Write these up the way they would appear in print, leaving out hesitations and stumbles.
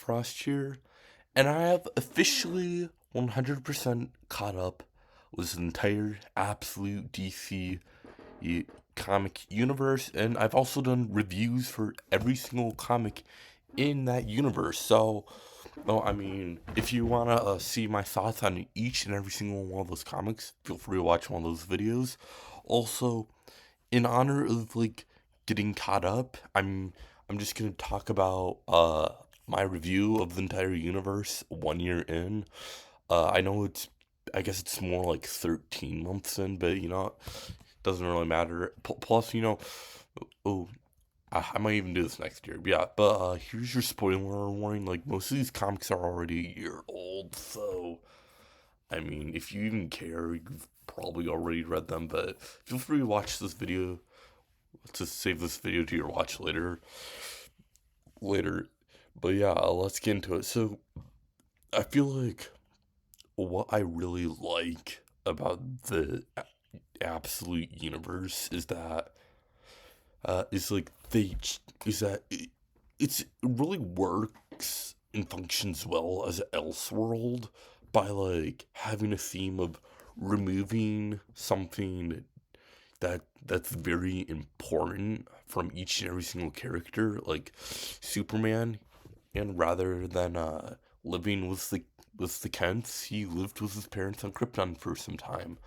Frost here, and I have officially 100% caught up with the entire absolute DC comic universe, and I've also done reviews for every single comic in that universe. So, no, I mean, if you want to see my thoughts on each and every single one of those comics, feel free to watch one of those videos. Also, in honor of getting caught up, I'm just gonna talk about my review of the entire universe 1 year in. I know I guess it's more like 13 months in, but it doesn't really matter. Plus, oh, I might even do this next year. But yeah, but here's your spoiler warning. Like, most of these comics are already a year old, so I mean, if you even care, you've probably already read them. But feel free to watch this video to save this video to your watch later. But yeah, let's get into it. So I feel like what I really like about the absolute universe is that is like they is that it really works and functions well as an Elseworld by having a theme of removing something that's very important from each and every single character, like Superman, and rather than living with the Kents, he lived with his parents on Krypton for some time.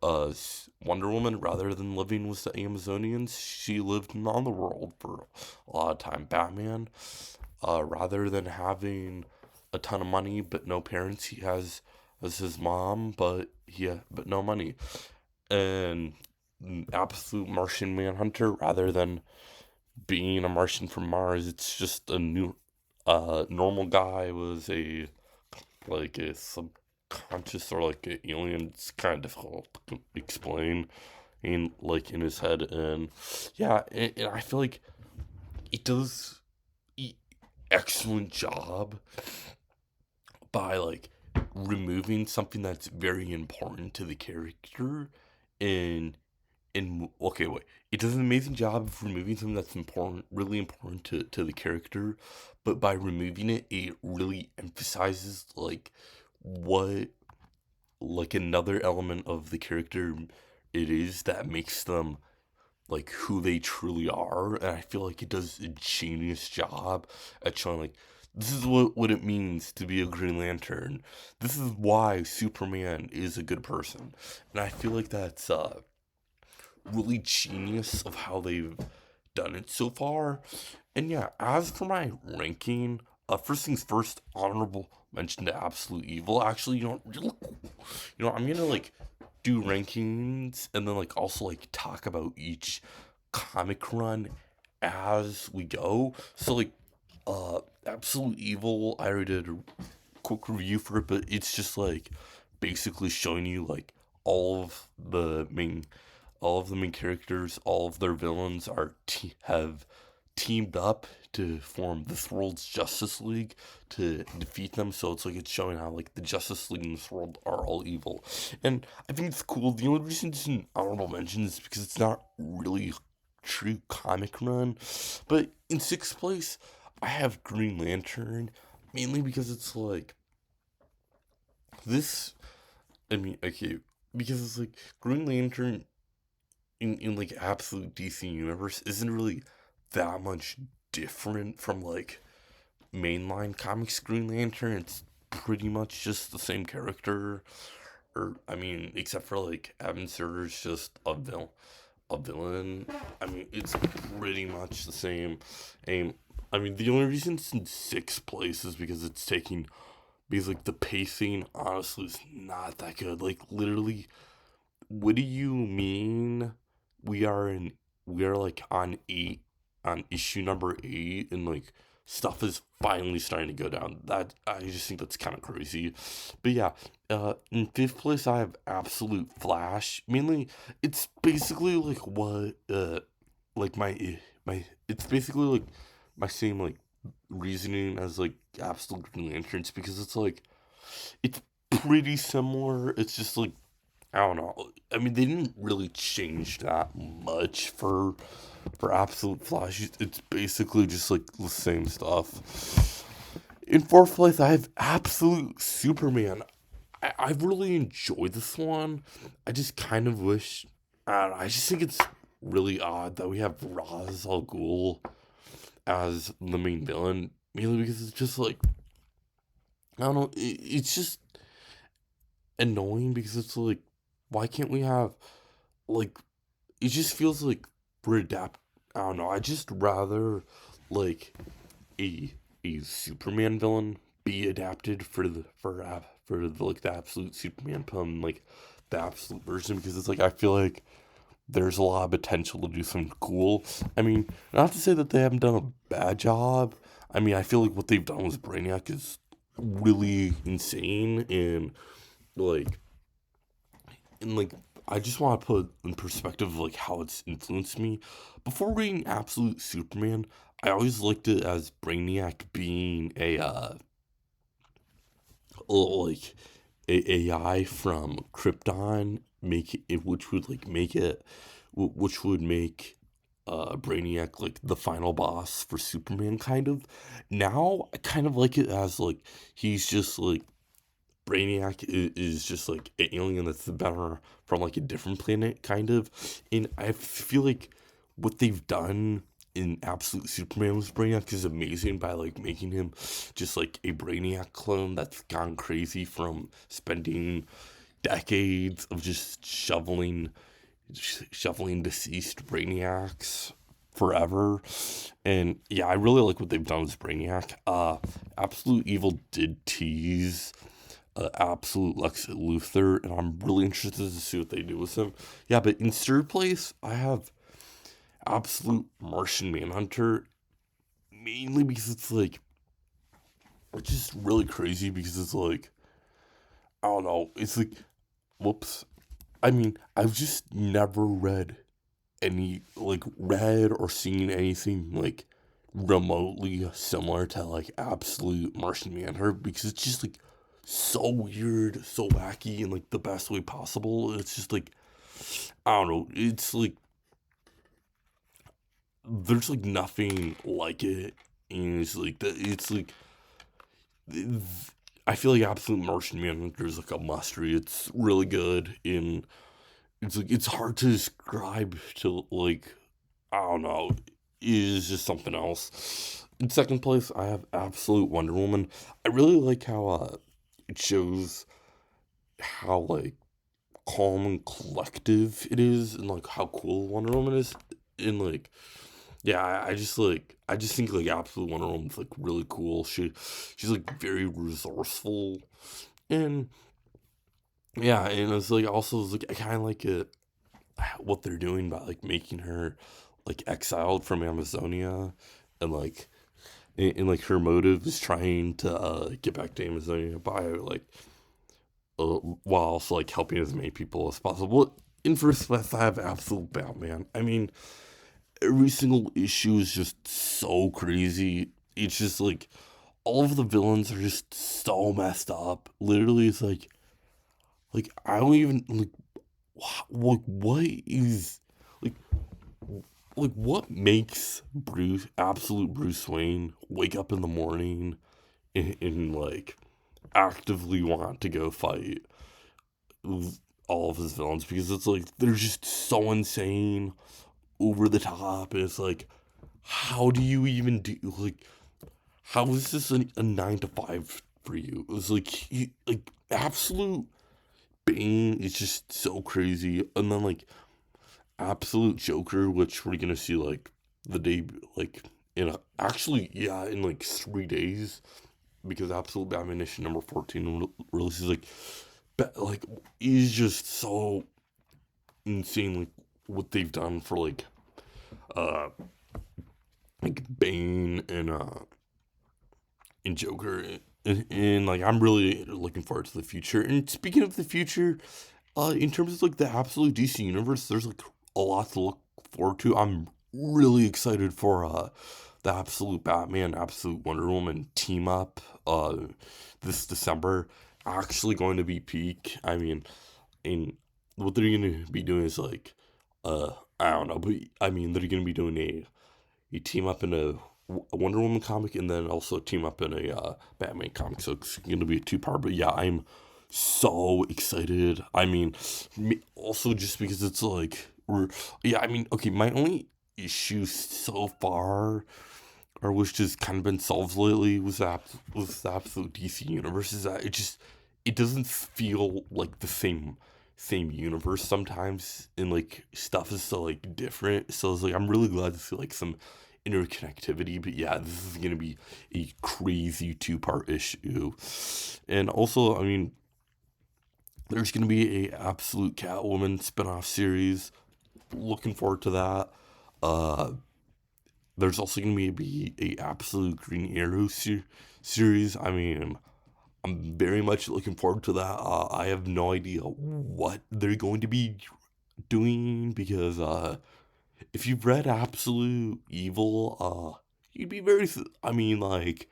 Wonder Woman, rather than living with the Amazonians, she lived on the world for a lot of time. Batman, rather than having a ton of money but no parents, he has as his mom, but no money. And absolute Martian Manhunter, rather than being a Martian from Mars, it's just a new normal guy was a subconscious or like an alien. It's kind of difficult to explain in his head. And yeah, and I feel like it does excellent job by removing something that's very important to the character. And okay, wait, it does an amazing job of removing something that's important, really important to the character, but by removing it, it really emphasizes what another element of the character it is that makes them who they truly are. And I feel like it does a genius job at showing this is what it means to be a Green Lantern. This is why Superman is a good person. And I feel like that's really genius of how they've done it so far. And yeah, as for my ranking, first things first, honorable mention to Absolute Evil. Actually, I'm gonna do rankings and then also talk about each comic run as we go. So Absolute Evil, I already did a quick review for it, but it's just basically showing you all of the main characters, all of their villains have teamed up to form this world's Justice League to defeat them. So it's showing how the Justice League in this world are all evil, and I think it's cool. The only reason it's an honorable mention is because it's not really true comic run. But in sixth place, I have Green Lantern, mainly because it's this. I mean, okay, because it's Green Lantern in absolute DC universe isn't really that much different from mainline comics Green Lantern. It's pretty much just the same character, or I mean, except for Evan Surtur's just a villain. I mean, it's pretty much the same aim. I mean, the only reason it's in sixth place is because it's taking because the pacing honestly is not that good. Literally, what do you mean we are in we are on issue number 8 and stuff is finally starting to go down. That I just think that's kind of crazy. But yeah, in fifth place I have Absolute Flash. Mainly, it's basically what my it's basically my same reasoning as Absolute Green Lanterns, because it's pretty similar. It's just I don't know. I mean, they didn't really change that much for Absolute Flash. It's basically just the same stuff. In fourth place, I have Absolute Superman. I really enjoyed this one. I just kind of wish. I don't know, I just think it's really odd that we have Ra's al Ghul as the main villain, mainly because it's just like I don't know. It's just annoying because it's like, why can't we have like? It just feels like we're adapt. I don't know. I just rather like a a Superman villain be adapted for the, like the absolute Superman pun, like the absolute version, because it's like I feel like there's a lot of potential to do something cool. I mean, not to say that they haven't done a bad job. I mean, I feel like what they've done with Brainiac is really insane, like and I just want to put in perspective like how it's influenced me. Before reading Absolute Superman, I always liked it as Brainiac being like a AI from Krypton, make it which would like make it which would make Brainiac like the final boss for Superman kind of. Now I kind of like it as like he's just like Brainiac is just like an alien that's better from like a different planet, kind of. And I feel like what they've done in Absolute Superman with Brainiac is amazing by like making him just like a Brainiac clone that's gone crazy from spending decades of just shoveling deceased Brainiacs forever. And yeah, I really like what they've done with Brainiac. Absolute Evil did tease absolute Lex Luthor, and I'm really interested to see what they do with him. Yeah, but in third place, I have absolute Martian Manhunter, mainly because it's just really crazy because it's like I don't know, it's like whoops. I mean, I've just never read or seen anything like remotely similar to like absolute Martian Manhunter because it's just like so weird, so wacky in like the best way possible. It's just like I don't know. It's like there's like nothing like it, and it's like I feel like Absolute Martian Manhunter is like a must read. It's really good, and it's like it's hard to describe to like I don't know. It is just something else. In second place, I have Absolute Wonder Woman. I really like how it shows how like calm and collective it is, and like how cool Wonder Woman is, and like yeah, I just think like Absolute Wonder Woman's like really cool. She's like very resourceful, and yeah, and it's like also it's like I kind of like it what they're doing by like making her like exiled from Amazonia, and like her motive is trying to get back to Amazonia by like while also like helping as many people as possible. In first place, I have Absolute Batman. I mean, every single issue is just so crazy. It's just like all of the villains are just so messed up. Literally, it's like I don't even like what is like what makes absolute Bruce Wayne wake up in the morning and like actively want to go fight all of his villains, because it's like they're just so insane, over the top, and it's like how do you even do like how is this a 9 to 5 for you? It was like like absolute Bane is just so crazy, and then like absolute Joker, which we're gonna see like the day like actually yeah in like 3 days, because Absolute Batman issue number 14 releases like is just so insane, like what they've done for uh like Bane and Joker, and like I'm really looking forward to the future. And speaking of the future, in terms of like the absolute DC universe, there's like a lot to look forward to. I'm really excited for the Absolute Batman, Absolute Wonder Woman team up this December. Actually going to be peak. I mean, and what they're gonna be doing is like I don't know, but I mean they're gonna be doing a team up in a Wonder Woman comic, and then also team up in a Batman comic. So it's going to be a two-part. But yeah, I'm so excited. I mean, also just because it's like, yeah, I mean, okay, my only issue so far, or which just kind of been solved lately, was the absolute DC universe, is that it doesn't feel like the same universe sometimes, and like stuff is so like different. So it's like I'm really glad to see like some interconnectivity. But yeah, this is gonna be a crazy two-part issue. And also, I mean, there's gonna be a absolute Catwoman spin-off series. Looking forward to that. Uh, there's also gonna be a absolute Green Arrow series. I mean, I'm very much looking forward to that. I have no idea what they're going to be doing because if you've read Absolute Evil, you'd be very. I mean, like,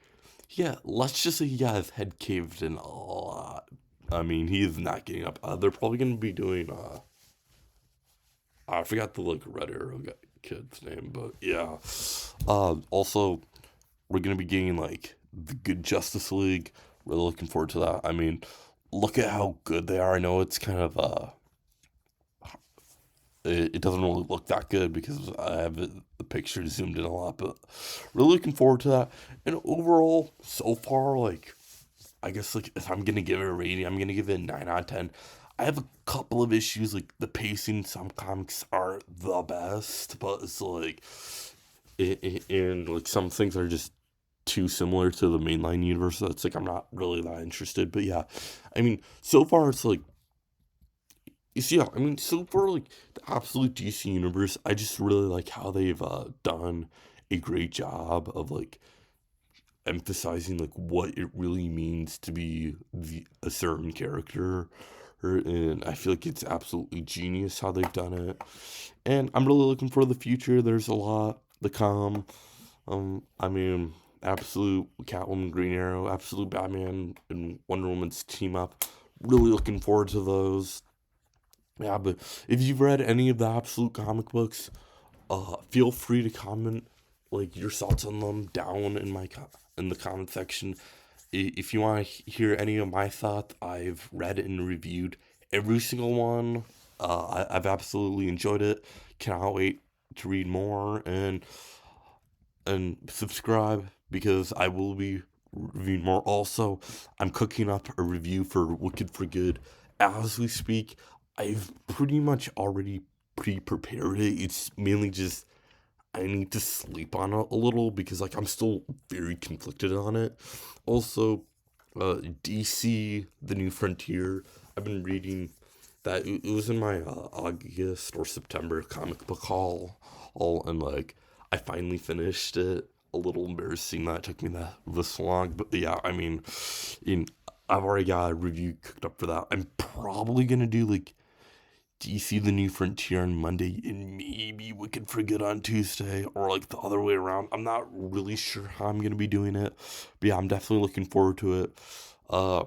yeah, let's just say yeah, his head caved in a lot. I mean, he is not getting up. They're probably gonna be doing. I forgot the like Red Arrow kid's name, but yeah. Also, we're gonna be getting like the good Justice League. Really looking forward to that. I mean, look at how good they are. I know it's kind of it doesn't really look that good because I have the picture zoomed in a lot, but really looking forward to that. And overall, so far, like I guess like if I'm gonna give it a rating, I'm gonna give it a 9 out of 10. I have a couple of issues like the pacing. Some comics are the best, but it's like and like some things are just too similar to the mainline universe. So it's like I'm not really that interested. But yeah, I mean, so far it's like you see, yeah, I mean, so far like the absolute DC universe, I just really like how they've done a great job of like emphasizing like what it really means to be a certain character. And I feel like it's absolutely genius how they've done it. And I'm really looking for the future. There's a lot to come. I mean, absolute Catwoman, Green Arrow, absolute Batman, and Wonder Woman's team up. Really looking forward to those. Yeah, but if you've read any of the absolute comic books, feel free to comment like your thoughts on them down in in the comment section. If you want to hear any of my thoughts, I've read and reviewed every single one. I've absolutely enjoyed it. Cannot wait to read more and subscribe because I will be reviewing more. Also, I'm cooking up a review for Wicked for Good as we speak. I've pretty much already pre-prepared it. It's mainly just I need to sleep on it a little because like I'm still very conflicted on it. Also, DC: The New Frontier. I've been reading that. It was in my August or September comic book haul, and like I finally finished it. A little embarrassing that it took me this long, but yeah, I mean, in I've already got a review cooked up for that. I'm probably gonna do like DC: The New Frontier on Monday and maybe Wicked for Good on Tuesday or like the other way around. I'm not really sure how I'm gonna be doing it, but yeah, I'm definitely looking forward to it. Uh,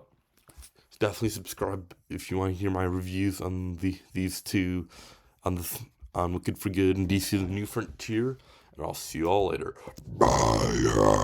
definitely subscribe if you want to hear my reviews on these two on on Wicked for Good and DC: The New Frontier, and I'll see you all later. Bye.